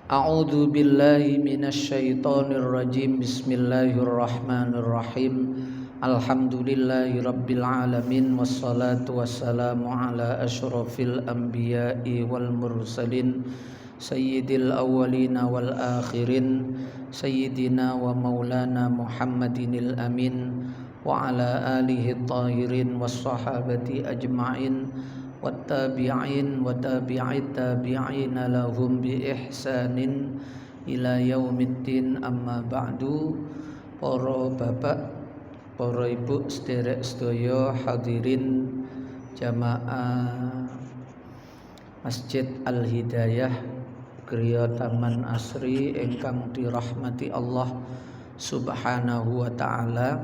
A'udzu billahi minasyaitonir rajim. Bismillahirrahmanirrahim. Alhamdulillahi rabbil alamin wassalatu wassalamu ala asyrafil anbiya'i wal mursalin sayyidil awwalina wal akhirin sayyidina wa maulana Muhammadinil amin wa ala alihi tahirin was sahabati ajma'in wattabi'in wa tabi'it tabi'ina lahum bi ihsanin ila yaumiddin. Amma ba'du. Para bapak, para ibu sederek sedaya hadirin jamaah Masjid Al Hidayah Griya Taman Asri ingkang dirahmati Allah Subhanahu wa taala.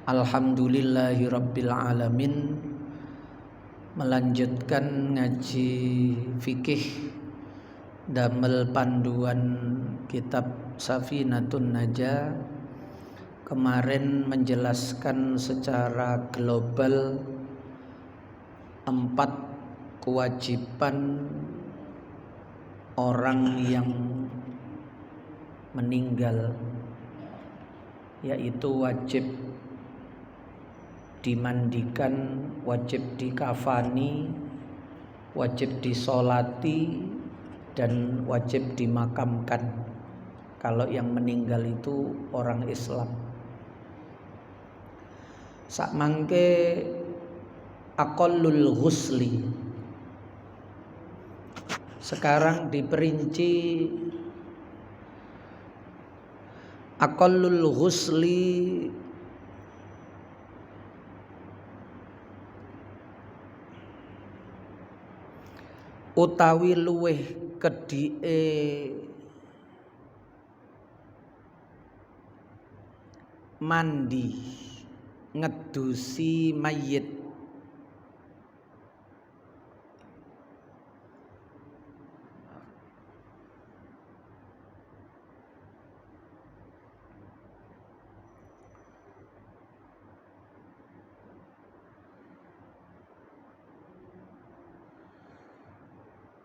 Alhamdulillahi rabbil alamin. Melanjutkan ngaji fikih damel panduan kitab Safinatun Najah. Kemarin menjelaskan secara global 4 kewajiban orang yang meninggal, yaitu wajib dimandikan, wajib dikafani, wajib disolati, dan wajib dimakamkan kalau yang meninggal itu orang Islam. Sakmangke aqallul ghusli. Sekarang diperinci aqallul ghusli utawi luweh kedhike mandi ngedusi mayit.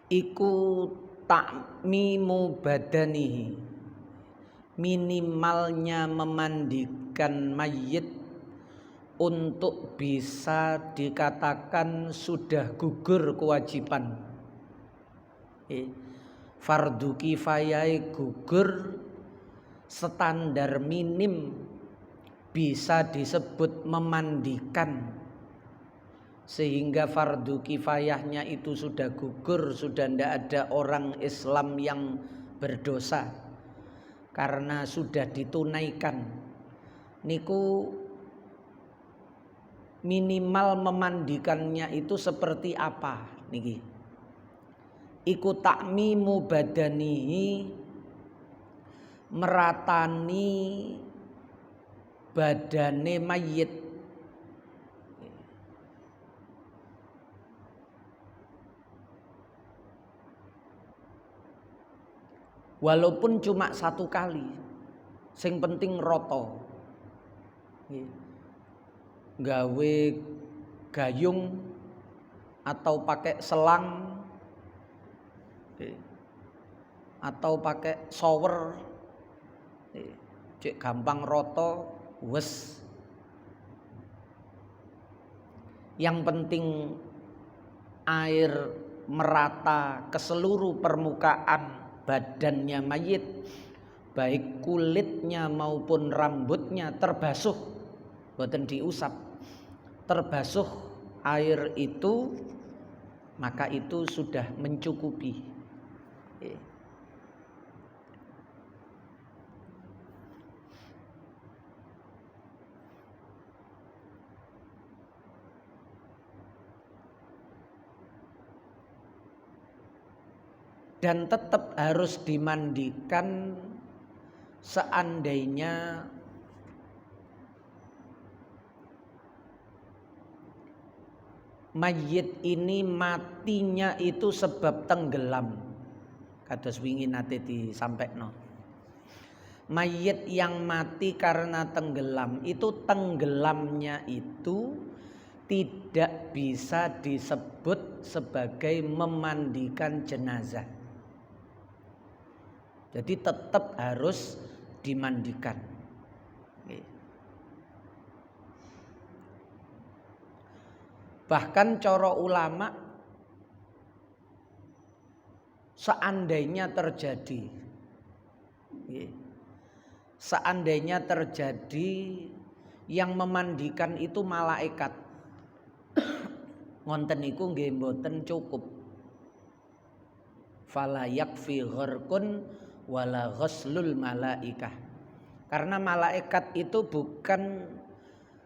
Iku takmimu badanihi, minimalnya memandikan mayit untuk bisa dikatakan sudah gugur kewajiban. Fardu kifayah gugur, standar minim bisa disebut memandikan, sehingga fardu kifayahnya itu sudah gugur, sudah tidak ada orang Islam yang berdosa karena sudah ditunaikan. Niku minimal memandikannya itu seperti apa niki? Iku takmimu badanihi, meratani badane mayit. Walaupun cuma 1 kali, sing penting roto. Gawe gayung atau pakai selang atau pakai shower, cek gampang roto wes. Yang penting air merata ke seluruh permukaan badannya mayit, baik kulitnya maupun rambutnya terbasuh, boten diusap, terbasuh air itu, maka itu sudah mencukupi. Dan tetap harus dimandikan seandainya mayit ini matinya itu sebab tenggelam. Kados wingi nate disampekno. Mayit yang mati karena tenggelam itu, tenggelamnya itu tidak bisa disebut sebagai memandikan jenazah. Jadi tetap harus dimandikan. Bahkan cara ulama seandainya terjadi yang memandikan itu malaikat, ngonten niku nggih mboten cukup. Fala yakfi gharqun wala ghuslul malaikah. Karena malaikat itu bukan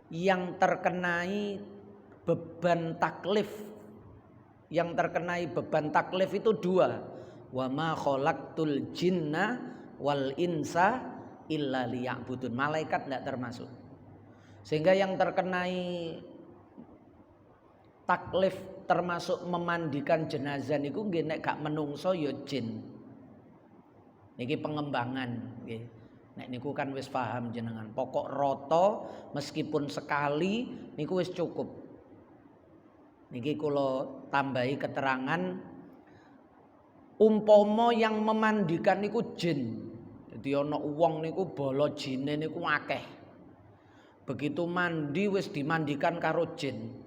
yang terkenai beban taklif. Yang terkenai beban taklif itu dua. Wa ma khalaqtul jinna wal insa illa liya'budun. Malaikat tidak termasuk. Sehingga yang terkenai taklif termasuk memandikan jenazah niku nggih nek gak menungso ya jin. Niki pengembangan nggih. Nek niku kan wis paham jenengan. Pokok roto meskipun sekali niku wis cukup. Niki kula tambahi keterangan umpama yang memandikan niku jin. Jadi ana wong niku bala jine niku akeh. Begitu mandi wis dimandikan karo jin.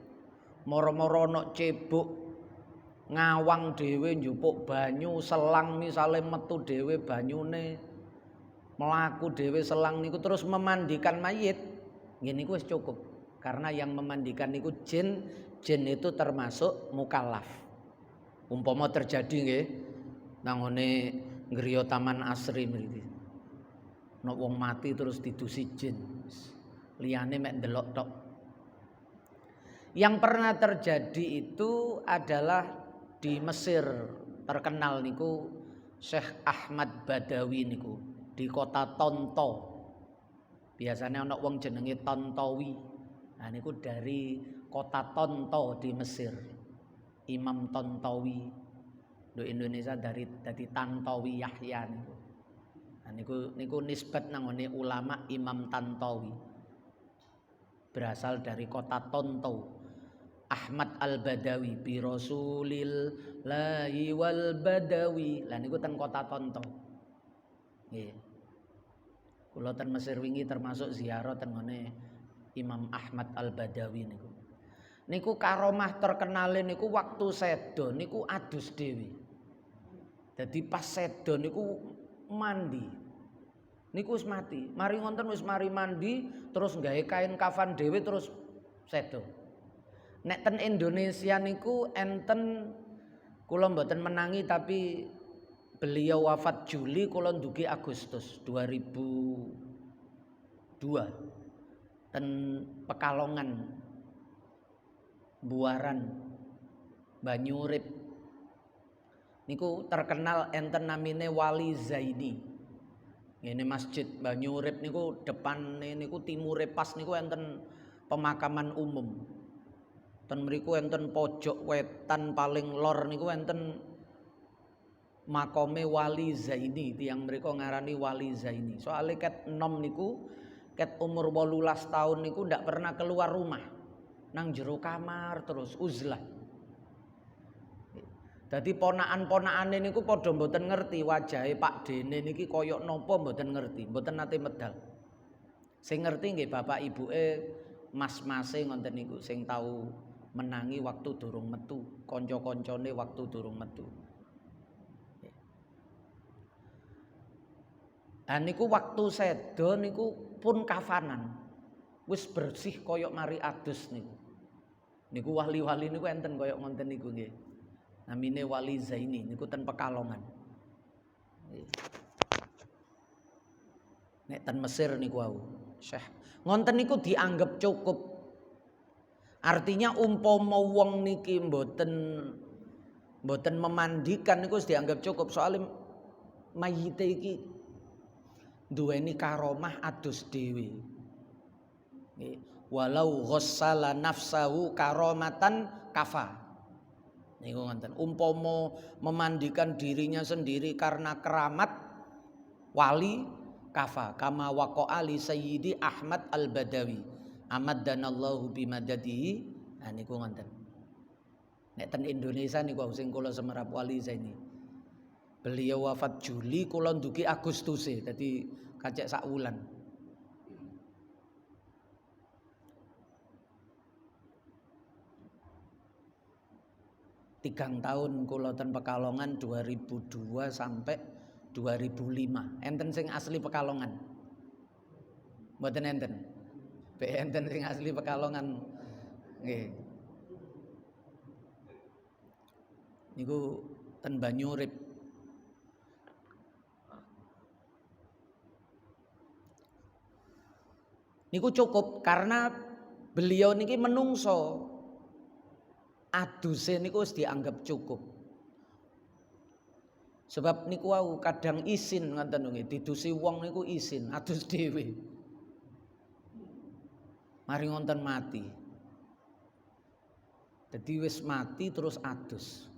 Moro-moro ana cebok ngawang dhewe njupuk banyu selang misale metu dhewe banyune melaku dhewe selang niku terus memandikan mayit nggih niku wis cukup karena yang memandikan niku jin itu termasuk mukallaf. Umpama terjadi nggih nang ngene griya Taman Asri mriki nek wong mati terus didusi jin liyane mek ndelok tok. Yang pernah terjadi itu adalah di Mesir, terkenal niku Syekh Ahmad Badawi niku di kota Tonto. Biasanya ana wong jenenge Tontowi. Nah niku dari kota Tonto di Mesir. Imam Tontowi. Di Indonesia dari Tantowi Yahya niku. Nah niku nisbat nang ulama Imam Tantowi. Berasal dari kota Tonto. Ahmad Al-Badawi bi Rasulillahi wal Badawi. Lah niku ten kota Tonto. Nggih. Kula ten Mesir wingi termasuk ziarah ten ngene Imam Ahmad Al-Badawi niku. Niku karomah terkenale niku waktu sedo niku adus dewi. Jadi pas sedo niku mandi. Niku wis mati. Mari ngonten wis mari mandi terus gawe kain kafan dhewe terus sedo. Nek ten Indonesia niku enten kula mboten menangi tapi beliau wafat Juli kula ndugi Agustus 2002 ten Pekalongan Buaran Banyurip niku terkenal enten namine Wali Zaini. Ini masjid Banyurip niku depan niku timure pas niku enten pemakaman umum. Ten mriku enten pojok wetan paling lor niku enten makome Wali Zaini, tiyang mriku ngarani Wali Zaini. Soale ket enom niku ket umur 18 tahun niku ndak pernah keluar rumah. Nang jero kamar terus uzlah. Dadi ponakan-ponakane niku padha mboten ngerti wajahe Pak Dene niki kaya napa mboten ngerti, mboten nate medal. Sing ngerti nggih bapak ibuke mas-mase ngonten niku sing tau menangi waktu durung metu, kanca-kancane waktu durung metu. Lah niku waktu sedo niku pun kafanan. Wis bersih koyok mari adus niku. Niku wali-wali niku enten koyok ngonten niku nggih. Namine Wali Zaini niku ten Pekalongan. Nek ten Mesir niku wau. Syekh ngonten niku dianggap cukup. Artinya umpama wong niki mboten memandikan niku wis dianggap cukup soalnya mayite iki duweni karomah adus dhewe. Walau ghassala nafsahu karomatan kafa. Niku ngoten. Umpama memandikan dirinya sendiri karena keramat wali kafa kama waqa'a li Sayyidi Ahmad Al-Badawi. Amaddanallahu bimadadihi. Nah niku ngoten. Nek ten Indonesia niku sing kula semerap Wali Zaini. Beliau wafat Juli, kula ndugi Agustus dadi kacek sak wulan. Tigang tahun kula ten Pekalongan 2002 sampai 2005. Enten sing asli Pekalongan. Mboten enten. Enten sing asli Pekalongan. Nggih. Niku ten Banyurip. Niku cukup karena beliau niki menungso. Aduse niku wis dianggap cukup. Sebab niku wau kadang isin ngoten nggih, didusi wong niku isin, adus dhewe. Mari ngonten mati. Jadi wis mati terus adus.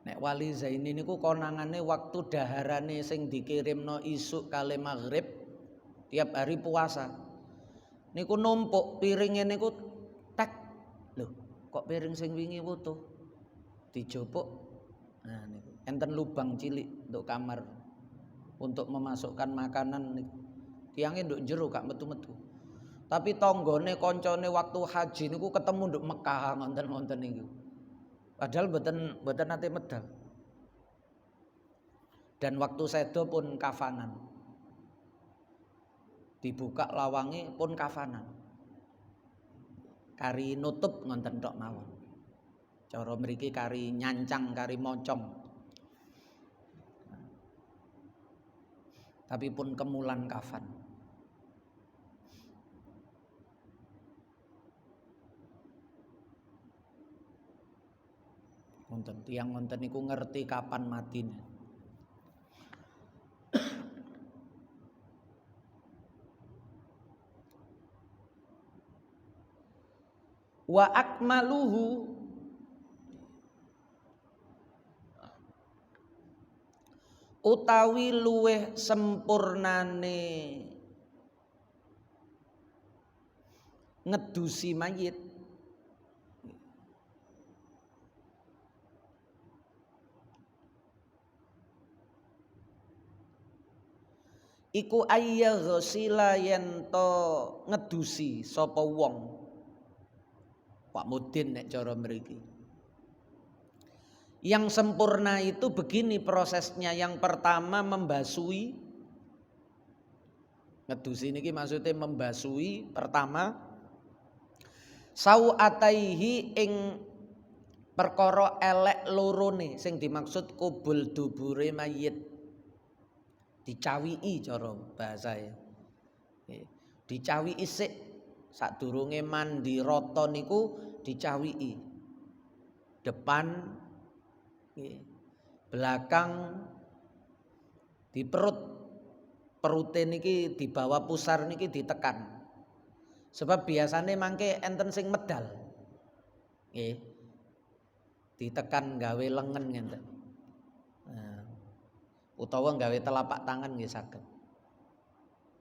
Nek Wali Zaini niku konangane waktu daharane sing dikirimno isuk kali maghrib tiap hari puasa. Niku numpuk piringe niku tek. Lho, kok piring sing wingi wutuh? Dijupuk. Nah niku enten lubang cilik untuk kamar untuk memasukkan makanan niku. Tiange nduk jero gak metu-metu. Tapi tanggane kancane waktu haji niku ketemu nduk Mekah ngonten-ngonten niku. Padahal mboten nate medal. Dan waktu sedo pun kafanan. Dibuka lawange pun kafanan. Kari nutup ngonten tok mawon. Cara mriki kari nyancang, kari mocong. Tapi pun kemulan kafan. Wonten tiyang wonten niku ngerti kapan matine. Wa akmaluhu utawi luweh sempurnane ngedusi mayit iku ayya ghusila yen to ngedusi sapa wong Pak Mudin nek cara mriki. Yang sempurna itu begini prosesnya. Yang pertama membasui. Ngedusi niki maksudnya membasui pertama sauataihi ing perkara elek lorone sing dimaksud kubul dubure mayit. Dicawiki cara bahasae. Dicawiki sik sadurunge mandi rata niku dicawiki. Depan belakang di perute niki di bawah pusar niki ditekan. Sebab biasane mangke enten sing medal. Nggih. Ditekan gawe lengen ngenten. Nah, utawa gawe telapak tangan nggih saged.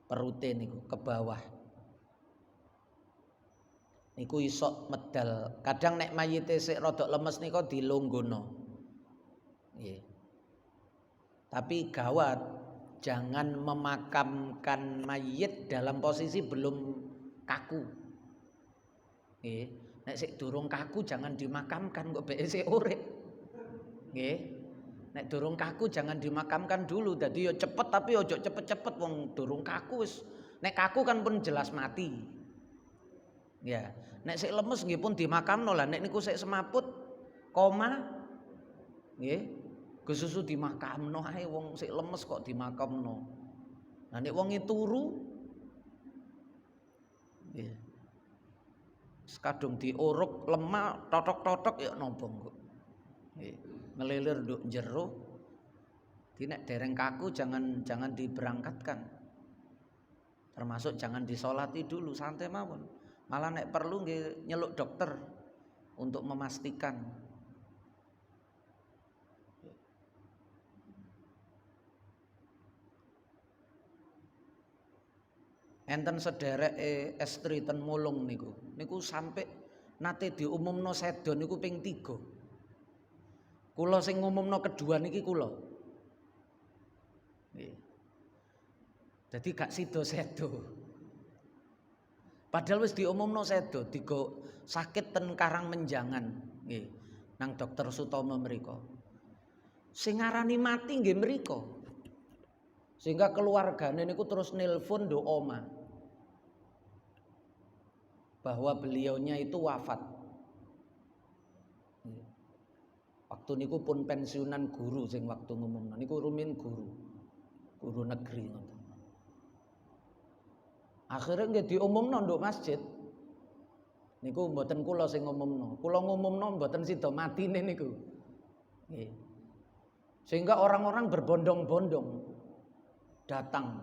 Perute niku ke bawah. Niku iso medal. Kadang nek mayite sik rada lemes nika dilonggono. Nggih. Tapi gawat, jangan memakamkan mayit dalam posisi belum kaku. Nggih. Nek sik durung kaku jangan dimakamkan kok beke sik urip. Nggih. Nek durung kaku jangan dimakamkan dulu. Dadi yo cepet tapi ojo cepet-cepet wong durung kaku wis. Nek kaku kan pun jelas mati. Ya, nek sik lemes nggih pun dimakamno lah. Nek niku sik semaput koma nggih, gesusu dimakamno ae wong sik lemes kok dimakamno. Lah nek wong turu nggih. Kadung diuruk lemah totok-totok ya nompong kok. Nggih, ngelilir nduk jero. Di nek dereng kaku jangan diberangkatkan. Termasuk jangan disolati dulu, santai mawon. Malah nek perlu nggih nyeluk dokter untuk memastikan. enten sedereke estri ten Mulung niku sampai nate diumumno sedo niku ping 3. Kula sing ngumumno kedua niki kula. Nggih. Dadi gak sida sedo. Padahal wis diumumno sedo, digo sakit ten Karangmenjangan nggih. Nang Dokter Sutomo mriko. Sing ngarani mati nggih mriko. Sehingga keluargane niku terus nelpon do oma bahwa beliaunya itu wafat. Waktu niku pun pensiunan guru sing waktu ngumumno niku rumiyin guru negeri ngoten. Akhirnya nggih diumumno nduk masjid. Niku mboten kula sing ngumumno. Kula ngumumno mboten sida matine niku. Nggih. Sehingga orang-orang berbondong-bondong datang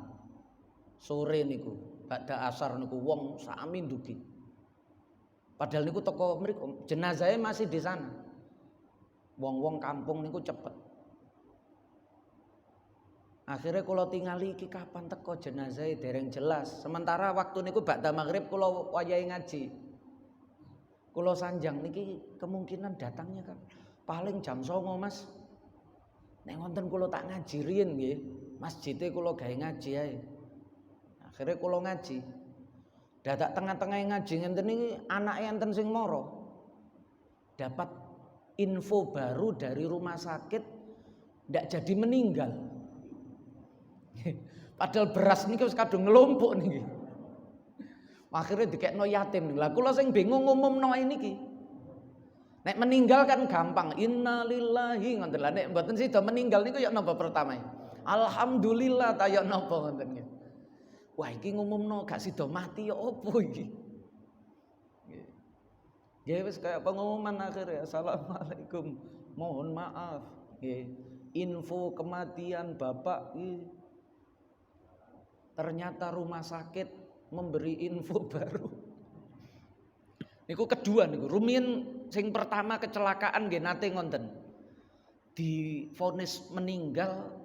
sore niku, badha asar niku wong sami ndugi. Padahal niku teko mriku, jenazahnya masih di sana. Wong-wong kampung niku cepet. Akhirnya kula tingali iki kapan teko jenazahnya dereng jelas. Sementara waktu niku badha maghrib kula wayahe ngaji. Kula sanjang niki kemungkinan datangnya kan paling jam 09.00 Mas. Nek wonten kula tak ngaji riyen nggih. Masjide kula gawe ngaji ae. Akhirnya kula ngaji. Dadak tengah-tengah ngaji ngenten iki anake enten sing mara. Dapat info baru dari rumah sakit ndak jadi meninggal. Padahal beras niki wis kadung ngelompok niki. Akhirnya dikekno yatim. Lah kula sing bingung ngumumno niki. Nek meninggal kan gampang. Innalillahi ngoten. Lah nek mboten sida meninggal niku ya napa pertama? Alhamdulillah ta ya napa ngoten nggih. Wah iki ngumumno gak sida mati ya opo iki? Nggih wis kaya pengumuman akhirnya. Assalamualaikum. Mohon maaf. Nggih. Info kematian Bapak ternyata rumah sakit memberi info baru. Niku kedua niku. Rumiyin sing pertama kecelakaan nggih nate ngonten. Divonis meninggal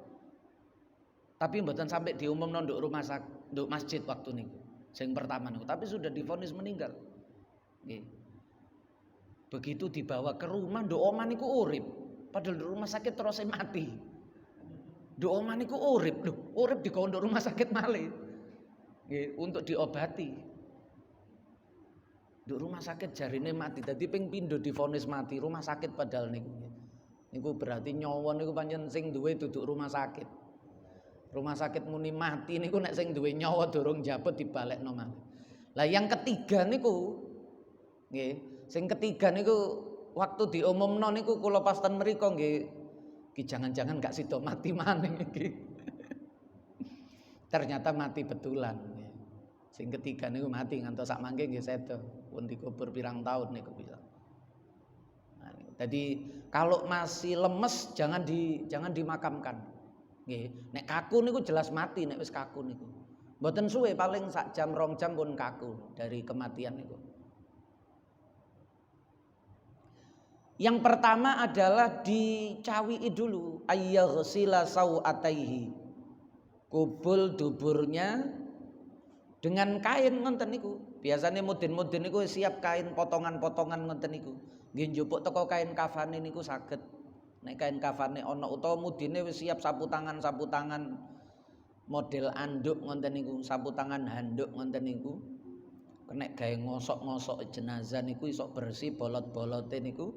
tapi mboten sampai diumumno nduk rumah sakit, nduk masjid waktu niku. Sing pertama niku, tapi sudah divonis meninggal. Nggih. Begitu dibawa ke rumah nduk omah niku urip. Padahal nduk rumah sakit terus mati. Nduk omah niku urip lho, urip digawa nduk rumah sakit malih. Nggih, untuk diobati. Nduk rumah sakit jarine mati. Dadi ping pindho divonis mati, rumah sakit padahal niku. Niku berarti nyawa niku pancen sing duwe duduk rumah sakit. Rumah sakit muni mati niku nek sing duwe nyawa durung njabut dibalekno malih. Lah yang ketiga niku nggih, sing ketiga niku waktu diumumno niku kula pas ten mriku nggih, iki jangan-jangan gak sida mati maning iki. Ternyata mati betulan. Sing ketiga niku mati ngantos sak mangke nggih sedo, pun dikubur pirang tahun niku bisa. Nah, jadi kalau masih lemes jangan dimakamkan. Nggih, nek kaku niku jelas mati nek wis kaku niku. Mboten suwe paling sak jam 2 jam pun kaku dari kematian niku. Yang pertama adalah dicawii dulu ayyaghsila sau'ataihi. Kubul duburnya dengan kain ngoten niku. Biasane mudin-mudin niku siap kain potongan-potongan ngoten niku. Nggih njupuk teko kain kafane niku saged. Nek kain kafane ana utawa mudine wis siap sapu tangan model anduk ngoten niku, sapu tangan handuk ngoten niku. Nek gawe ngosok-ngosok jenazah niku iso bersih bolot-bolote niku.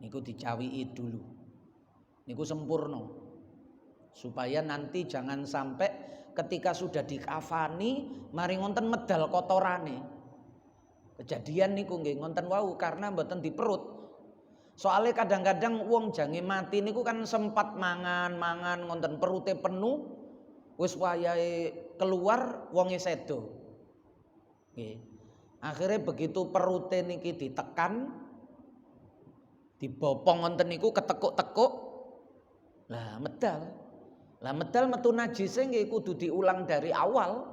Niku dicawii dulu. Niku sempurna. Supaya nanti jangan sampai ketika sudah dikafani mari ngonten medal kotorane. Kejadian niku nggih ngonten wau karena mboten di perut. Soalnya kadang-kadang wong jange mati niku kan sempat mangan ngonten perute penuh wis wayahe keluar wonge sedo. Nggih. Akhirnya begitu perute niki ditekan dibopong ngonten niku ketekuk-tekuk lah medal. Lah medal metu najise nggih kudu diulang dari awal.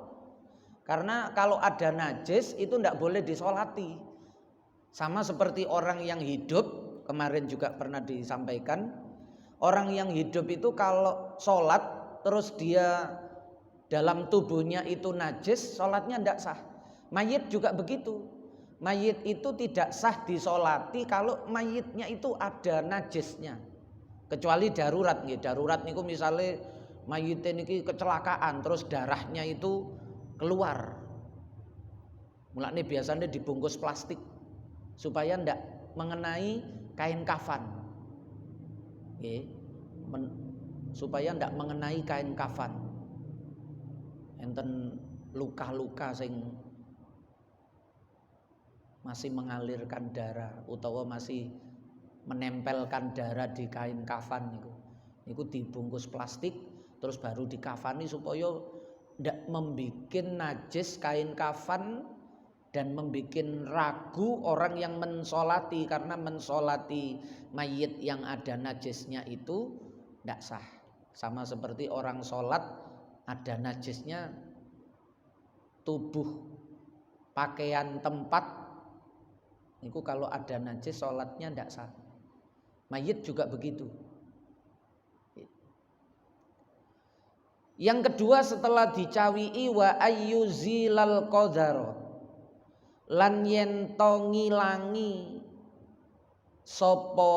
Karena kalau ada najis itu ndak boleh disolati. Sama seperti orang yang hidup. Kemarin juga pernah disampaikan orang yang hidup itu kalau sholat terus dia dalam tubuhnya itu najis, sholatnya tidak sah. Mayit juga begitu. Mayit itu tidak sah disolati kalau mayitnya itu ada najisnya. Kecuali darurat nih. Darurat niku misalnya mayitnya niki kecelakaan terus darahnya itu keluar. Mulane biasanya dibungkus plastik supaya ndak mengenai kain kafan. Supaya ndak mengenai kain kafan. Enten luka-luka sing masih mengalirkan darah utawa masih menempelkan darah di kain kafan niku dibungkus plastik terus baru dikafani supaya ndak membikin najis kain kafan dan membikin ragu orang yang mensolati, karena mensolati mayit yang ada najisnya itu ndak sah. Sama seperti orang sholat ada najisnya tubuh, pakaian, tempat, niku kalau ada najis sholatnya ndak sah. Mayit juga begitu. Yang kedua setelah dicawi'i wa ayyuzilal qadara, lan yen to ngilangi sapa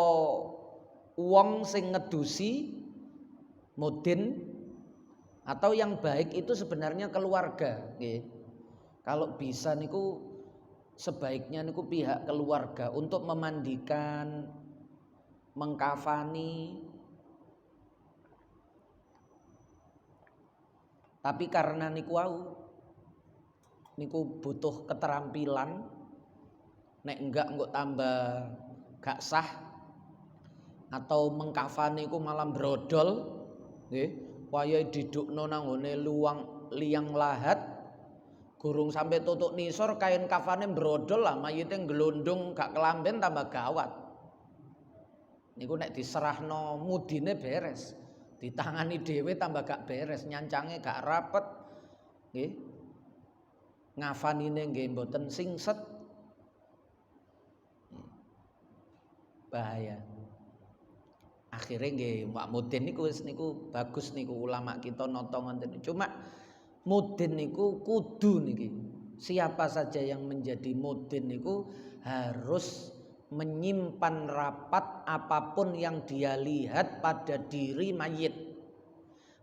wong sing ngedusi mudin, atau yang baik itu sebenarnya keluarga nggih. Kalau bisa niku sebaiknya niku pihak keluarga untuk memandikan, mengkafani. Tapi karena niku butuh keterampilan, nek enggak tambah gak sah, atau mengkafani niku malah brodol nggih, wayahe didukno nang ngone liang lahat, gurung sampai tutuk nisor kain kafane brodol lah, mayite nglondong gak kelamben tambah gawat. Niku nek diserahno mudine beres, ditangani dhewe tambah gak beres, nyancange gak rapet nggih. Ngafanine nggih mboten singset. Bahaya. Akhirnya nggih Pak Mudin niku bagus niku ulama kita nata ngoten. Cuma mudin niku kudu niki. Siapa saja yang menjadi mudin niku harus menyimpan rapat apapun yang dia lihat pada diri mayit.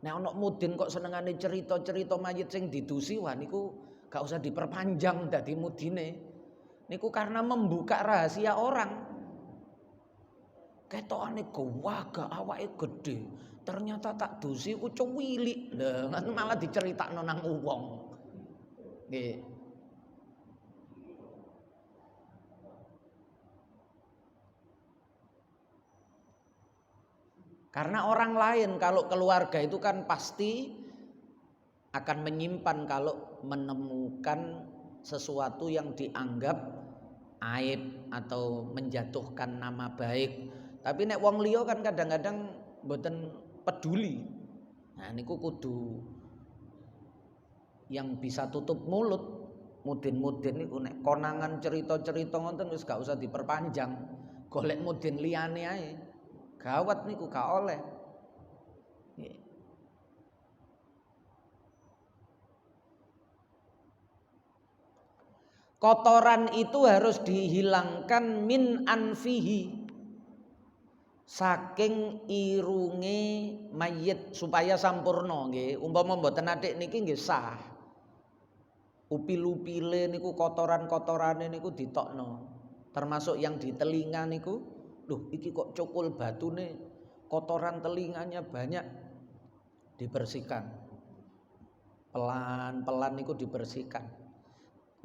Nah ana mudin kok senengane cerita-cerita mayit sing didusi, wah niku gak usah diperpanjang dadi mudine. Niku karena membuka rahasia orang. Ketokane gawagak awake gede, ternyata tak dusi ku cuwilik. Lah malah diceritakno nang wong. Nggih. Karena orang lain, kalau keluarga itu kan pasti akan menyimpan kalau menemukan sesuatu yang dianggap aib atau menjatuhkan nama baik. Tapi nek wong liya kan kadang-kadang mboten peduli. Nah niku kudu yang bisa tutup mulut. Mudin-mudin niku nek konangan cerita-cerita ngoten wis gak usah diperpanjang. Golek mudin liyane ae. Gawat niku gak oleh. Kotoran itu harus dihilangkan min anfihi, saking irunge mayit supaya sampurna nggih. Umpama mboten atik niki nggih sah. Upil-upile niku kotoran-kotorane niku ditokno. Termasuk yang di telinga niku, loh iki kok cukul batune, kotoran telinganya banyak, dibersihkan. Pelan-pelan niku dibersihkan.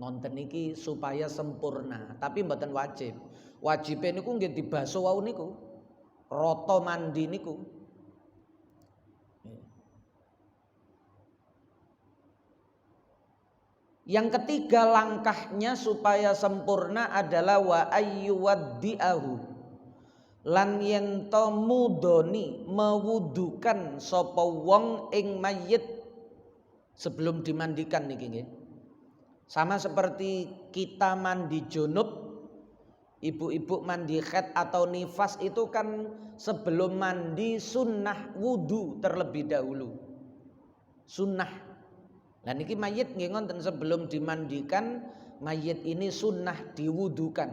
Ngonten niki supaya sempurna, tapi mboten wajib. Wajibe niku nggih dibaso wau niku. Rata mandi niku. Yang ketiga langkahnya supaya sempurna adalah wa ayyuwaddi'ahu, lan yen to mudoni mewudukan sapa wong ing mayit sebelum dimandikan niki nggih. Sama seperti kita mandi junub, ibu-ibu mandi haid atau nifas itu kan sebelum mandi sunnah wudu terlebih dahulu. Sunnah. Lah niki mayit nggih ngoten, sebelum dimandikan mayit ini sunnah diwudukan.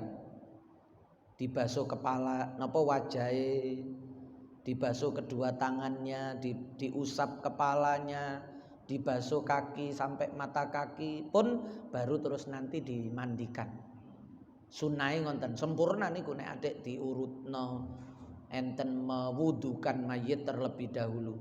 Dibasuh kepala napa wajahe, dibasuh kedua tangannya, diusap kepalanya, dibasuh kaki sampai mata kaki pun baru terus nanti dimandikan. Sunahe ngoten, sempurna niku nek adik diurutno enten mewudukan mayit terlebih dahulu.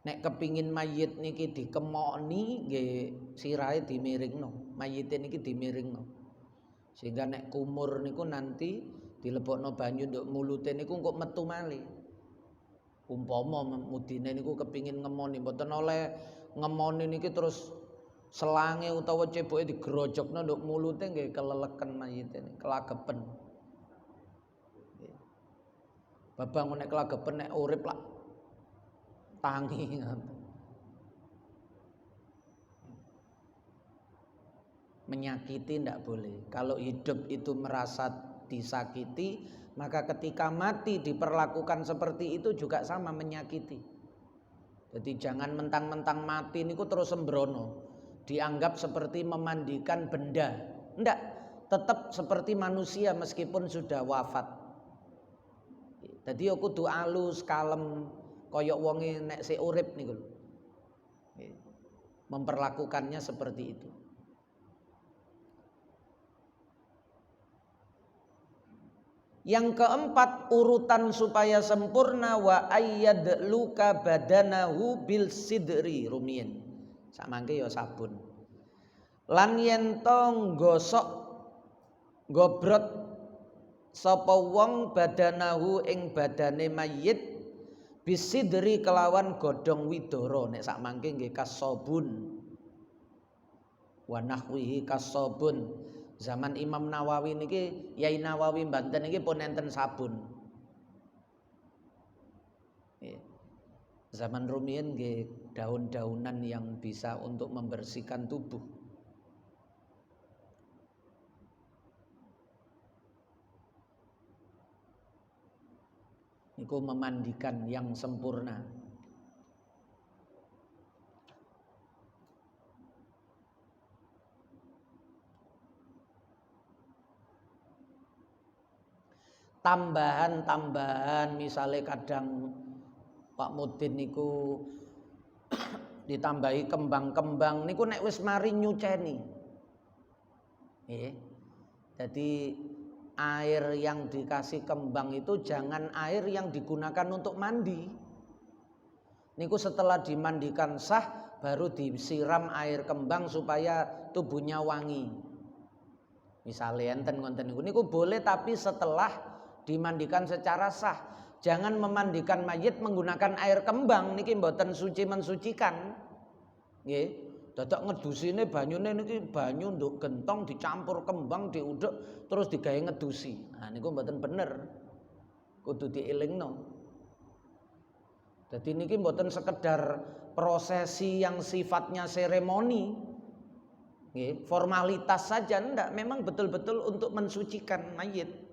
Nek kepingin mayit niki dikemoni nggih sirahe dimiringno, mayite niki dimiringno. Sehingga nek kumur niku nanti dilebokno banyu nduk mulute niku kok metu malih. Umpama mudine niku kepingin ngemoni mboten oleh ngemoni niki terus selange utawa ceboke digrojokno nduk mulute nggih keleleken mayite niki, kelagepen. Babang nek kelagepen nek urip lak tangi. Menyakiti tidak boleh. Kalau hidup itu merasa disakiti, maka ketika mati diperlakukan seperti itu juga sama menyakiti. Jadi jangan mentang-mentang mati niku terus sembrono, dianggap seperti memandikan benda. Enggak, tetap seperti manusia meskipun sudah wafat. Jadi aku kudu alus, kalem, koyok wonge nek sik urip niku. Memperlakukannya seperti itu. Yang keempat, urutan supaya sempurna wa ayyadluka badanahu bil sidri rumiyin. Samangke ya sabun. Lan yen to nggosok gobrot sapa wong badanahu ing badane mayit bisidri kelawan godhong widara. Nek sakmangke nggih kasabun wa nahwihi kasabun. Zaman Imam Nawawi niki, Yai Nawawi Banten niki pun enten sabun. Zaman rumiyin nggih daun-daunan yang bisa untuk membersihkan tubuh. Niku memandikan yang sempurna. Tambahan-tambahan misalnya kadang Pak Mudin niku ditambahi kembang-kembang niku nek wis mari nyuceni. Jadi air yang dikasih kembang itu jangan air yang digunakan untuk mandi. Niku setelah dimandikan sah baru disiram air kembang supaya tubuhnya wangi. Misalnya enten ngonten niku boleh tapi setelah dimandikan secara sah. Jangan memandikan mayit menggunakan air kembang niki mboten suci mensucikan. Nggih, dadak ngedusine banyune niki banyu nduk gentong dicampur kembang diudek terus digawe ngedusi. Nah niku mboten bener. Kudu dielingno. Jadi niki mboten sekedar prosesi yang sifatnya seremoni. Nggih, formalitas saja ndak, memang betul-betul untuk mensucikan mayit.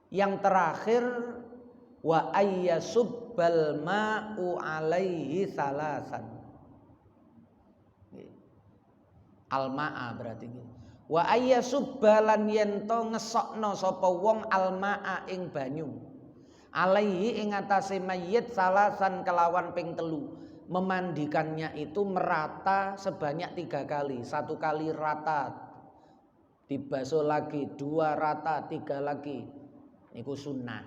Yang terakhir wa ayyasubbal ma'u alaihi salasan. Al-ma'a berarti gitu. Wa ayyasubbalan yen to ngesokno sapa wong al-ma'a ing banyu. Alaihi ing atase mayit salasan kelawan ping 3. Memandikannya itu merata sebanyak 3 kali. 1 kali rata, dibasuh lagi, 2 rata, 3 lagi. Niku sunnah.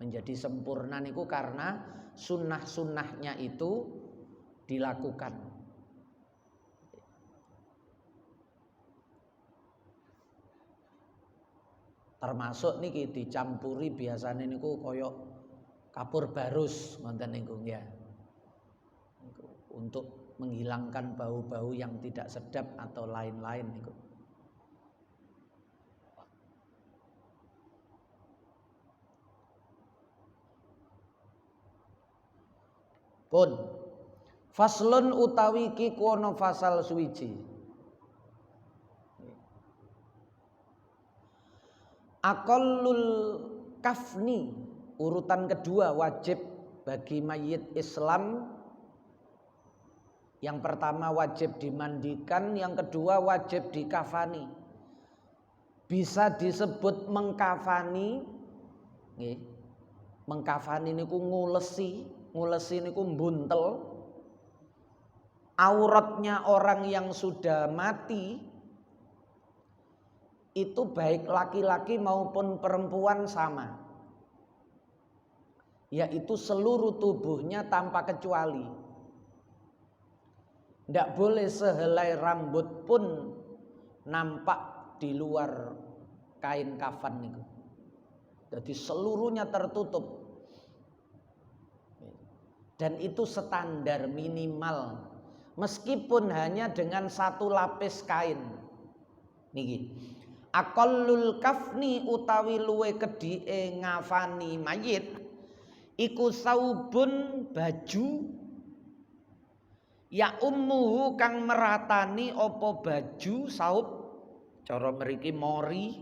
Menjadi sempurna niku karena sunnah-sunnahnya itu dilakukan. Termasuk niki dicampuri biasanya niku koyok kapur barus ngoten niku ya. Untuk menghilangkan bau-bau yang tidak sedap atau lain-lain niku. Pun faslun utawi iki kono fasal suwiji. Aqallul kafni, urutan kedua wajib bagi mayit Islam. Yang pertama wajib dimandikan, yang kedua wajib dikafani. Bisa disebut mengkafani, nggih. Mengkafani niku ngulesi niku buntel. Auratnya orang yang sudah mati itu baik laki-laki maupun perempuan sama, yaitu seluruh tubuhnya tanpa kecuali. Tidak boleh sehelai rambut pun nampak di luar kain kafan itu. Jadi seluruhnya tertutup. Dan itu standar minimal. Meskipun hanya dengan satu lapis kain. Niki. Aqallul kafni utawi luwe kedhike ngafani mayit iku saubun baju ya ummuhu kang meratani apa baju saub cara mriki mori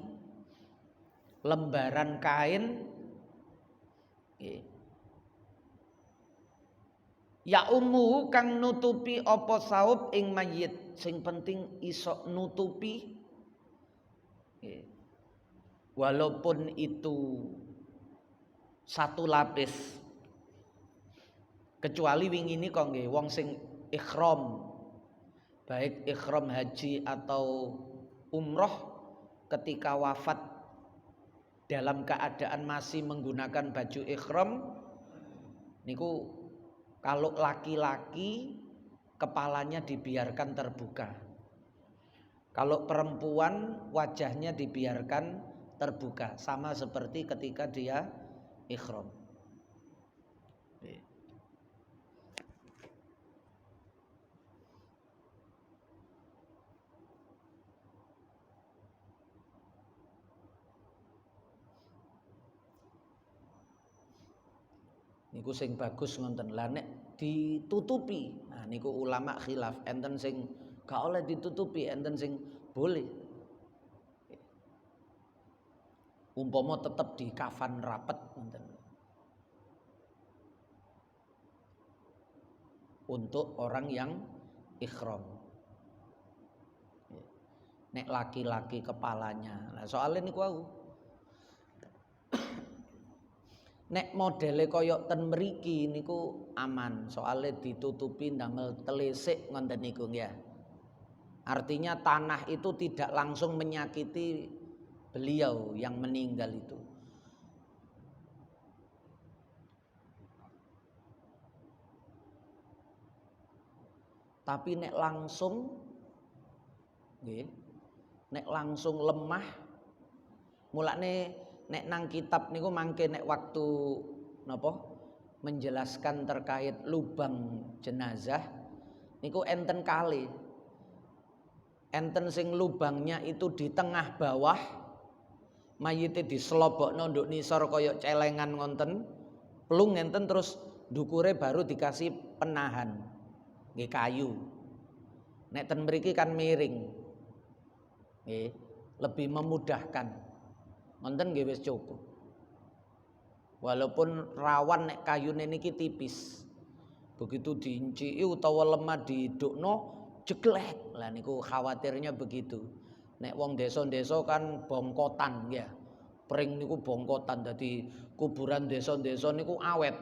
lembaran kain ya ummuhu kang nutupi apa saub ing mayit sing penting iso nutupi walaupun itu satu lapis kecuali wingi ini kok nggih wong sing ikhram baik ikhram haji atau umroh ketika wafat dalam keadaan masih menggunakan baju ikhram niku kalau laki-laki kepalanya dibiarkan terbuka, kalau perempuan wajahnya dibiarkan terbuka sama seperti ketika dia ikhram. Niku sing bagus ngonten lah nek ditutupi. Nah niku ulama khilaf enten sing gak oleh ditutupi, enten sing boleh. Umpama tetep di kafan rapet ngonten. Untuk orang yang ikhram. Nek laki-laki kepalanya. Nah soalnya niku aku nek modele koyok ten mriki niku aman, soalnya ditutupi ndamel telisik ngonten niku ya. Artinya tanah itu tidak langsung menyakiti beliau yang meninggal itu. Tapi nek langsung nggih, nek langsung lemah mulane nek nang kitab niku mangke nek waktu napa menjelaskan terkait lubang jenazah niku enten kali. Enten sing lubangnya itu di tengah bawah, mayite diselobokno nduk nisor kaya celengan ngonten, plung enten terus ndukure baru dikasih penahan. Nggih kayu. Nek ten mriki kan miring. Nggih, lebih memudahkan. Ngonten nggih wis cukup. Walaupun rawan nek kayune niki tipis. Begitu diinciki utawa lemah didukno jeglek. Lah niku khawatirnya begitu. Nek wong desa-desa kan bongkotan ya. Pring niku bongkotan. Dadi kuburan desa-desa niku awet.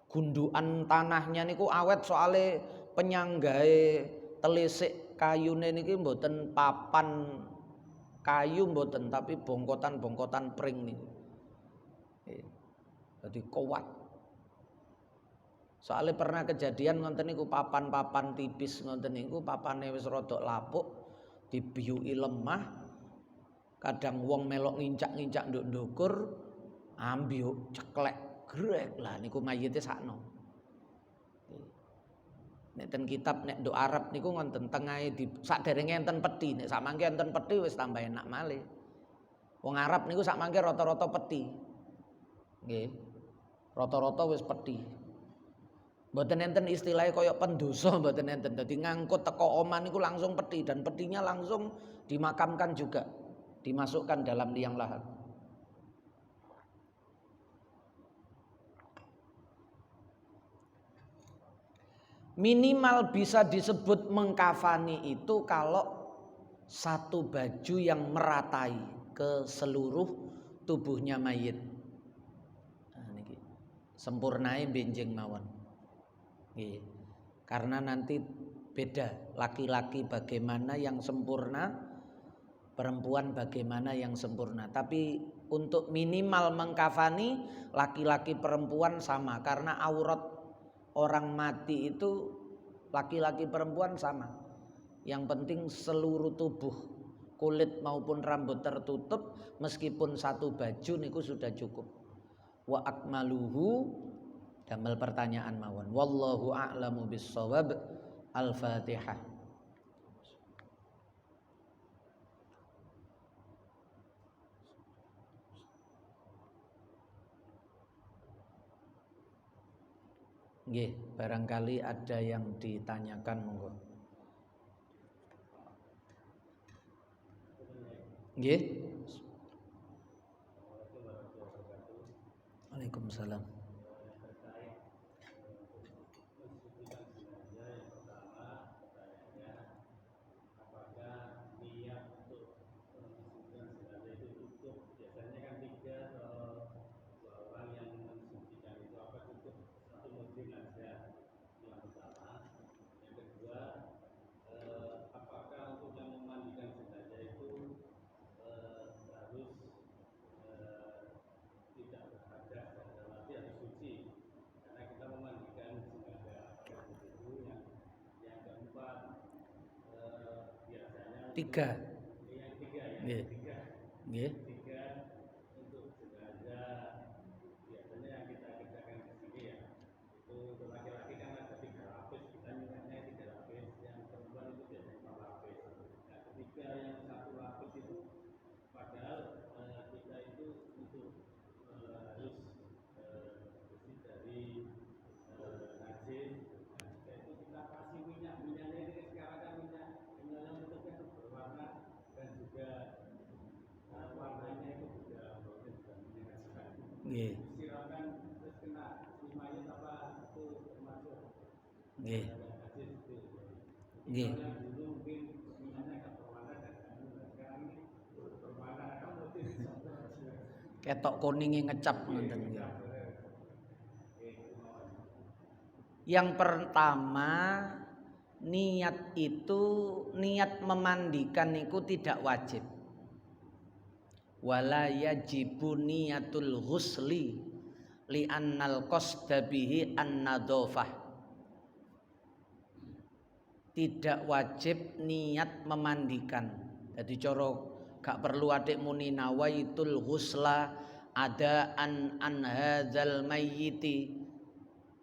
Gundukan tanahnya niku awet soale penyanggae telisik kayune niki mboten papan kayu mboten tapi bongkotan-bongkotan pring niku. Jadi kuat. Soalnya pernah kejadian ngonten niku papan-papan tipis ngonten niku papane wis rada lapuk, dibiyuki lemah. Kadang wong melok ngincak-ngincak nduk ndukur, ambyuk ceklek grek lah niku mayite sakno. Nek ten kitab nek nduk Arab niku ngonten tengahe di sakderenge enten peti, nek samangke enten peti wis tambah enak malih. Wong Arab niku sakmangke rata-rata peti. Nggih. Rata-rata wis peti. Mboten enten istilahnya kaya pendosa, mboten enten. Dadi ngangkut teko omah niku langsung peti dan petinya langsung dimakamkan juga, dimasukkan dalam liang lahat. Minimal bisa disebut mengkafani itu kalau satu baju yang meratai ke seluruh tubuhnya mayit. Nah, niki sempurnai benjing mawon. Nggih. Karena nanti beda, laki-laki bagaimana yang sempurna, perempuan bagaimana yang sempurna. Tapi untuk minimal mengkafani laki-laki perempuan sama, karena aurat orang mati itu laki-laki perempuan sama. Yang penting seluruh tubuh, kulit maupun rambut tertutup, meskipun satu baju niku sudah cukup. Wa akmaluhu, damel pertanyaan mawon. Wallahu a'lamu bissawab. Al-Fatihah. Nggih, barangkali ada yang ditanyakan monggo. Nggih. Waalaikumsalam. Tiga. Nggih. Nggih. Nggih. Nggih. Nggih. Ketok kuninge ngecap ngoten nggih. Yang pertama, niat itu, niat memandikan niku tidak wajib. Wala yajibu niyatul ghusli li annal qasda bihi an-nadhafah. Tidak wajib niat memandikan. Jadi cara gak perlu adik muni nawaitul ghusla ada an hadzal mayyiti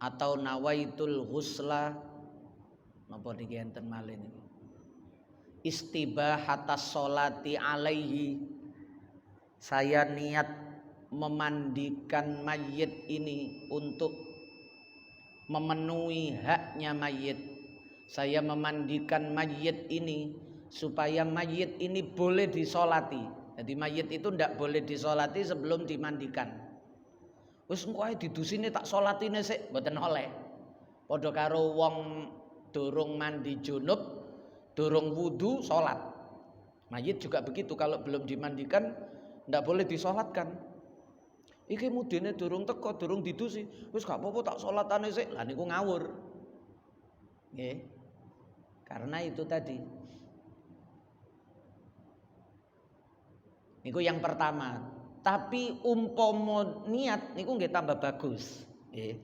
atau nawaitul ghusla napa niki enten malih niki. Istibahatas sholati alaihi. Saya niat memandikan mayit ini untuk memenuhi haknya mayit. Saya memandikan mayit ini supaya mayit ini boleh disolati. Jadi mayit itu ndak boleh disolati sebelum dimandikan. Wis engko ae didusine tak solatine sik, mboten oleh. Padha karo wong durung mandi junub, durung wudu salat. Mayit juga begitu, kalau belum dimandikan ndak boleh disolatkan. Iki mudine durung teko, durung didusi, wis gak apa-apa tak salatane sik. Lah niku ngawur. Nggih. Karena itu tadi. Niku yang pertama. Tapi umpama niat niku nggih tambah bagus, nggih.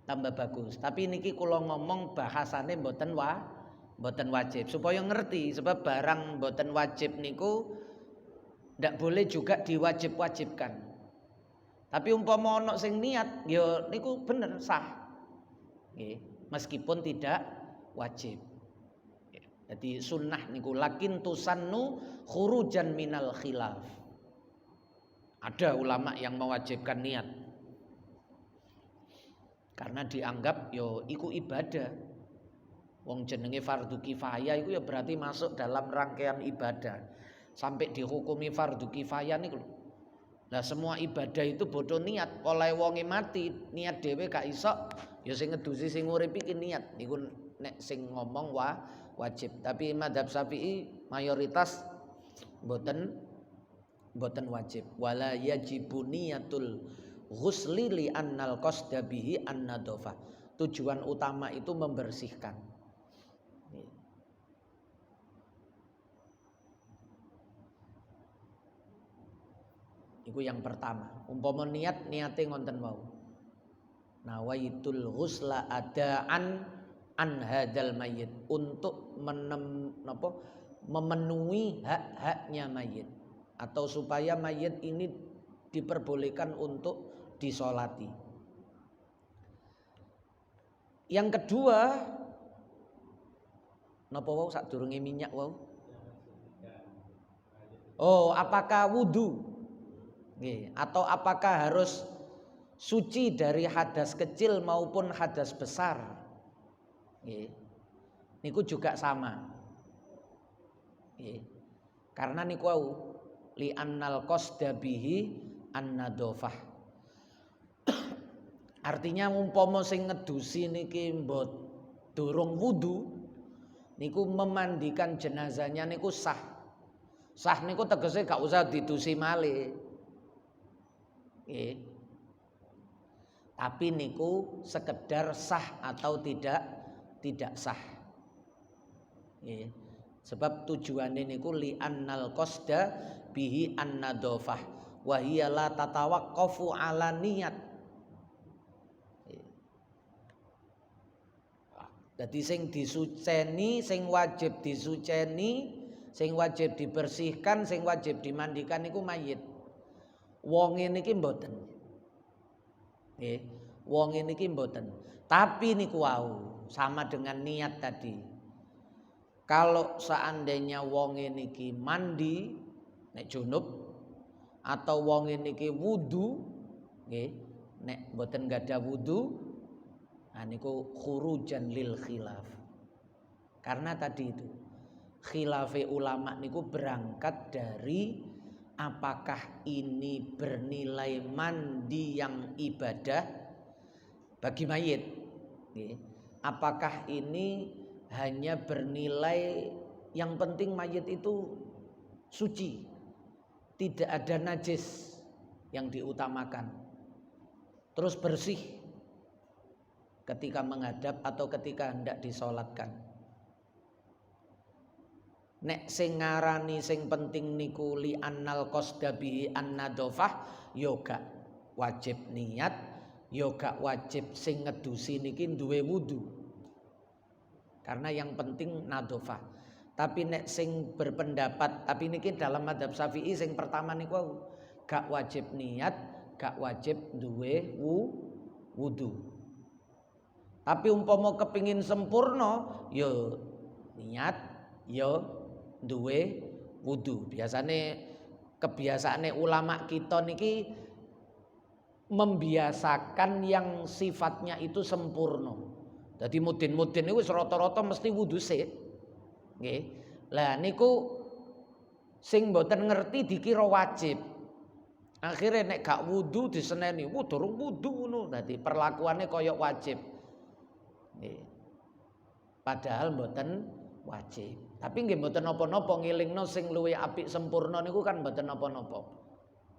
Tambah bagus. Tapi niki kula ngomong bahasane mboten wajib supaya ngerti, sebab barang mboten wajib niku ndak boleh juga diwajib-wajibkan. Tapi umpama ana sing niat ya niku bener sah. Nggih, meskipun tidak wajib. Jadi sunnah niku lakin tusannu khurujan minal khilaf. Ada ulama yang mewajibkan niat. Karena dianggap yo iku ibadah. Wong jenenge fardu kifayah iku ya berarti masuk dalam rangkaian ibadah. Sampai dihukumi fardu kifayah niku. Lah semua ibadah itu bodoh niat. Oleh wonge mati niat dhewe gak iso, ya sing ngedusi sing urip iki niat. Niku nek sing ngomong wajib. Tapi mazhab Syafi'i mayoritas boten wajib. Wala yajibu niyatul ghusli li annal qasda bihi an-nadhafah. Tujuan utama itu membersihkan. Iku yang pertama. Umpama niate ngonten wau. Nawaitul ghusla adaan an hadzal mayyit, untuk memenuhi hak-haknya mayit, atau supaya mayit ini diperbolehkan untuk disolati. Yang kedua, napa wau sadurunge minyak wau? Oh, apakah wudu? Atau apakah harus suci dari hadas kecil maupun hadas besar? Niku juga sama. Karena niku wau li annal qasda bihi an-nadhafah. Artinya umpama sing ngedusi niki mbot durung wudu niku memandikan jenazahnya niku sah. Sah niku tegese gak usah didusi malih. Tapi niku sekedar sah atau tidak sah. Sebab tujuannya niku li annal qasda bihi an-nadhafah wa hiya la tatawaqqafu ala niyat. Dadi sing disuceni, sing wajib disuceni, sing wajib dibersihkan, sing wajib dimandikan niku mayit. Wong niki mboten. Wong niki mboten. Tapi niku wau sama dengan niat tadi. Kalau seandainya wong niki mandi nek junub atau wong niki wudu, nggih, nek mboten gadah wudu, nah niku khurujan lil khilaf. Karena tadi itu khilafe ulama niku berangkat dari apakah ini bernilai mandi yang ibadah bagi mayit? Apakah ini hanya bernilai yang penting mayit itu suci, tidak ada najis yang diutamakan, terus bersih ketika menghadap atau ketika hendak disolatkan. Nek sing ngarani sing penting niku li annal qasda bihi an-nadhafah yoga wajib niat, yoga wajib sing ngedusi niki duwe wudu. Karena yang penting nadhafah. Tapi nek sing berpendapat, tapi niki dalam mazhab Syafi'i sing pertama niku gak wajib niat, gak wajib duwe wudu. Tapi umpama kepingin sempurna, yo niat, yo duwe wudu. Biasane kebiasaane ulama kita niki membiasakan yang sifatnya itu sempurna. Jadi mudin-mudin niku wis rata-rata mesti wudu sik. Nggih. Lah niku sing mboten ngerti dikira wajib. Akhire nek gak wudu diseneni, durung wudu ngono. Dadi perlakuane kaya wajib. Nggih. Padahal mboten wajib. Tapi nggih mboten napa-napa ngilingno sing luwih apik sempurna niku kan mboten napa-napa.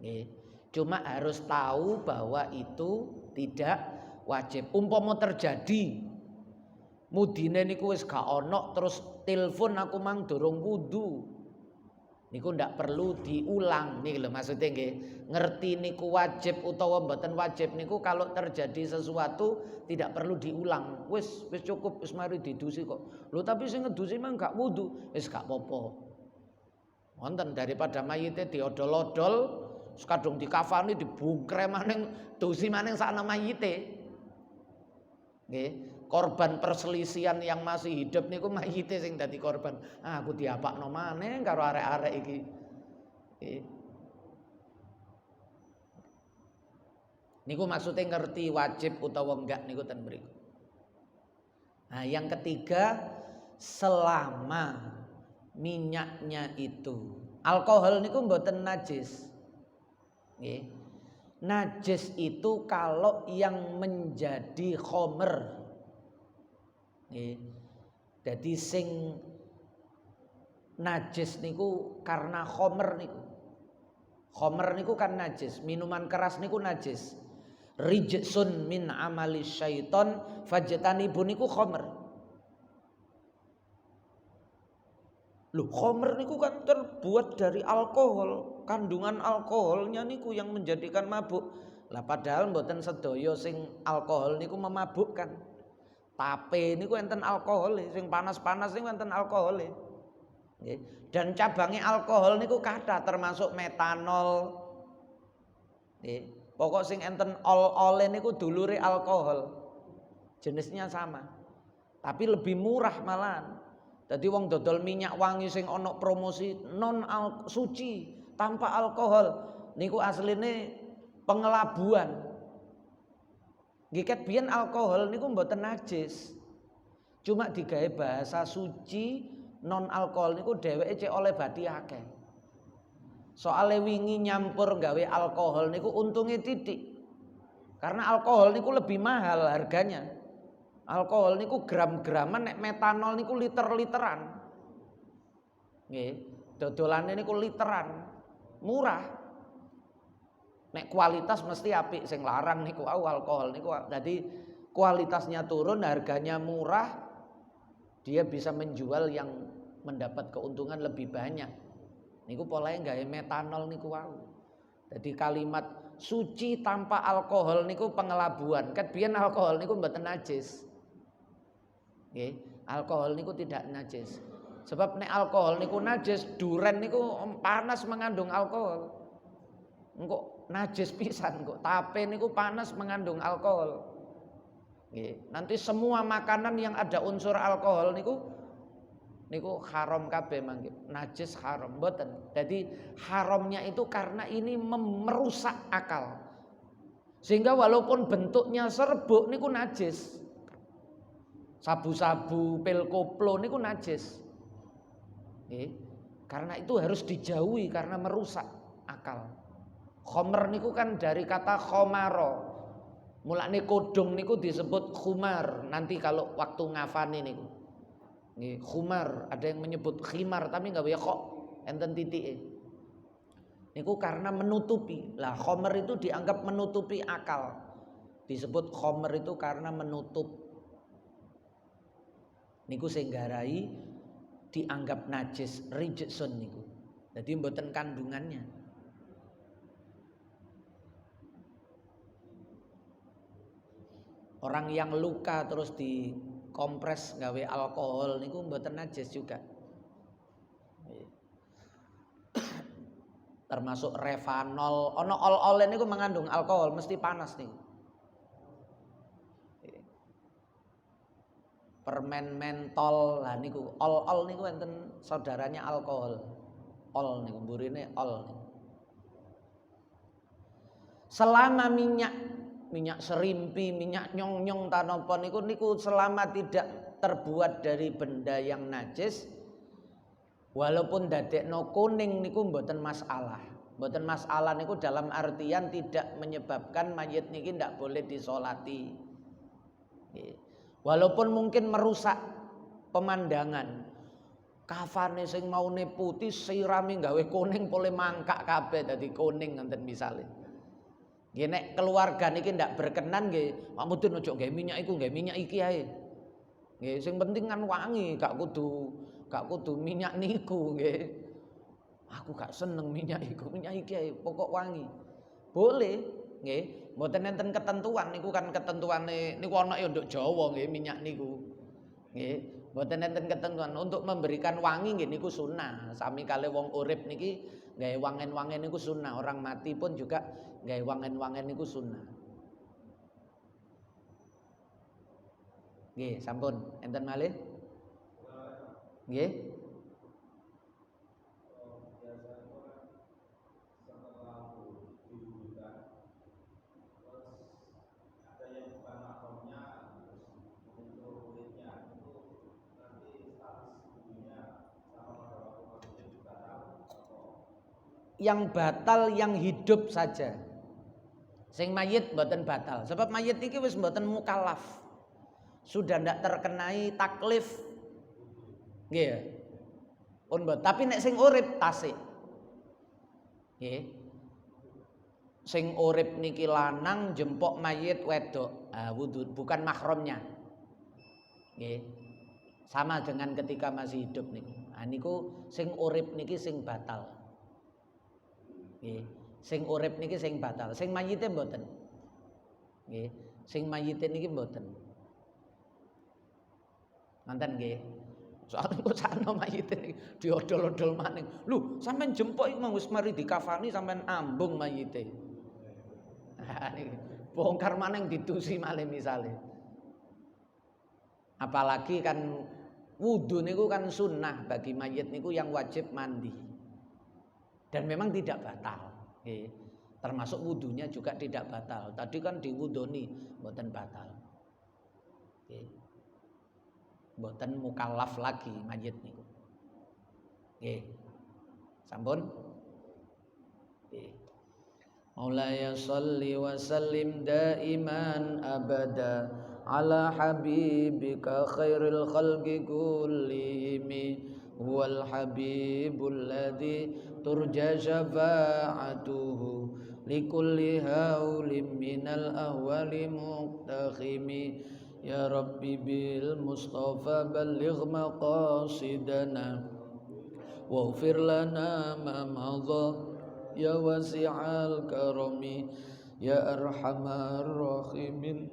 Nggih. Cuma harus tahu bahwa itu tidak wajib. Umpama terjadi mudine niku wis gak ana terus telepon aku mang durung wudu. Niku ndak perlu diulang niki lho maksudnya nggih. Ngerti niku wajib utawa mboten wajib niku kalau terjadi sesuatu tidak perlu diulang. Wis cukup wis mari didusi kok. Lho tapi sing ngedusi mang gak wudu, wis gak apa-apa. Wonten daripada mayite diodol-odol, kadung dikafani dibungkre maning dusi maning sakna mayite. Nggih. Korban perselisihan yang masih hidup niku mayite sing dadi korban. Aku diapakno maneh karo arek-arek iki. Niku maksudnya ngerti wajib utawa enggak niku ten mriku. Nah, yang ketiga, selama minyaknya itu alkohol niku mboten najis. Nggih. Najis itu kalau yang menjadi khomer. Nggih. Jadi sing najis niku karena khomer niku. Khomer niku kan najis, minuman keras niku najis. Rijsun min amali syaiton fajtanibu niku khomer. Loh, khomer niku kan terbuat dari alkohol, kandungan alkoholnya niku yang menjadikan mabuk. Lah padahal mboten sedaya sing alkohol niku memabukkan. Tape niku enten alkohol, sing panas-panas niku enten alkohol. Nggih. Dan cabangnya alkohol niku kathah termasuk metanol. Nggih. Pokok sing enten ol-ole niku dulure alkohol. Jenisnya sama. Tapi lebih murah malahan. Dadi wong dodol minyak wangi sing ana promosi suci tanpa alkohol niku asline pengelabuan. Nggih ket biyen alkohol niku mboten najis. Cuma digawe bahasa suci non alkohol niku dheweke cek oleh bathi akeh. Soale wingi nyampur gawe alkohol niku untunge titik. Karena alkohol niku lebih mahal harganya. Alkohol niku gram-graman, nek metanol niku liter-literan. Nggih, dodolane niku literan. Murah. Nek kualitas mesti apik, sing larang niku alkohol niku. Jadi kualitasnya turun, harganya murah. Dia bisa menjual yang mendapat keuntungan lebih banyak. Niku polahe gawe metanol niku wau. Jadi kalimat suci tanpa alkohol niku pengelabuan. Ket biyen alkohol niku mboten najis. Nggih, alkohol niku tidak najis. Sebab nek alkohol niku najis, duren niku panas mengandung alkohol. Engko najis pisan kok. Tape niku panas mengandung alkohol. Nggih, nanti semua makanan yang ada unsur alkohol niku haram kabeh mangke. Najis haram mboten. Jadi haramnya itu karena ini merusak akal. Sehingga walaupun bentuknya serbuk niku najis. Sabu-sabu, pil koplo niku najis. Karena itu harus dijauhi karena merusak akal. Khomer niku kan dari kata khomaro. Mulane kodong niku disebut khumar. Nanti kalau waktu ngafani niku. Nggih, khumar, ada yang menyebut khimar tapi enggak kok enten titike. Niku karena menutupi. Lah khomer itu dianggap menutupi akal. Disebut khomer itu karena menutup. Niku sing garai dianggap najis, rijsun niku. Jadi mboten kandungannya. Orang yang luka terus dikompres gawe alkohol niku mboten najis juga. Termasuk Revanol, ono ol-ole niku mengandung alkohol, mesti panas niku. Permen mentol, lah niku ol-ol niku enten saudaranya alkohol. Ol niku mburine ol. Selama minyak serimpi, minyak nyong-nyong tanapa niku selama tidak terbuat dari benda yang najis, walaupun dadekno kuning niku mboten masalah. Mboten masalah niku dalam artian tidak menyebabkan mayit niki ndak boleh disolati. Walaupun mungkin merusak pemandangan. Kafane sing maune putih sirami gawe kuning pole mangkak kabeh dadi kuning ngoten misale. Nggih nek keluarga niki ndak berkenan nggih, Pak Mudun ojo gawe minyak iku, gawe minyak iki ae. Nggih, sing penting kan wangi, gak kudu minyak niku nggih. Aku gak seneng minyak iku, minyak iki ae, pokok wangi. Boleh, nggih. Mboten enten ketentuan niku kan ketentuane niku ana ya nduk Jawa nggih minyak niku. Nggih, mboten enten ketentuan untuk memberikan wangi nggih niku sunah. Sami kali wong urip niki gawe wangen-wangen niku sunah. Orang mati pun juga gawe wangen-wangen niku sunah. Nggih, sampun enten malih? Nggih. yang batal yang hidup saja. Sing mayit mboten batal. Sebab mayit iki wis mboten mukallaf. Sudah ndak terkenai taklif. Nggih. Pun mboten. Tapi nek sing urip tasik. Nggih. Sing urip niki lanang jempok mayit wedok. Wudu bukan mahramnya. Nggih. Sama dengan ketika masih hidup niku. Niku sing urip niki sing batal. Nggih. Sing urip niki sing batal. Sing mayite mboten. Nggih. Sing mayite niki mboten. Ngoten nggih. Soale kok sakno mayite niki diodol-odol maning. Lho, sampean jempok iki wis mari dikafani sampean ambung mayite. Niki bongkar maning ditusi malih misale. Apalagi kan wudu niku kan sunnah bagi mayit niku yang wajib mandi. Dan memang tidak batal. Termasuk wudunya juga tidak batal. Tadi kan diwudoni mboten batal. Mboten mukallaf lagi mayit niku. Nggih. Sampun? Nggih. Maulaya sholli wa sallim daiman abada ala habibika khairil khalqi kullihim huwal habibul ladzi turja syafa'atuhu likulli haulim minal ahwali muqtakhimi ya rabbi bil mustafa balligh maqasidana waghfir lana ma madha ya wasi'al karami ya arhamar rahimin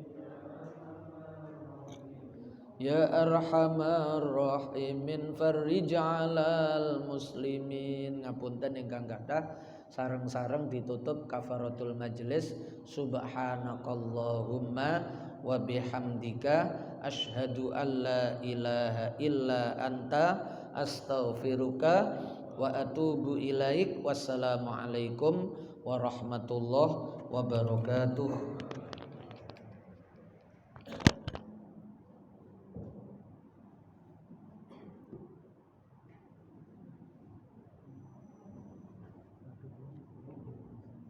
ya arhamar rahimin farrij 'alal muslimin. Ngapunten ingkang kathah sareng-sareng ditutup kafaratul majelis. Subhanakallahumma wa bihamdika asyhadu an la ilaha illa anta astaghfiruka wa atubu ilaik. Wassalamualaikum warahmatullahi wabarakatuh.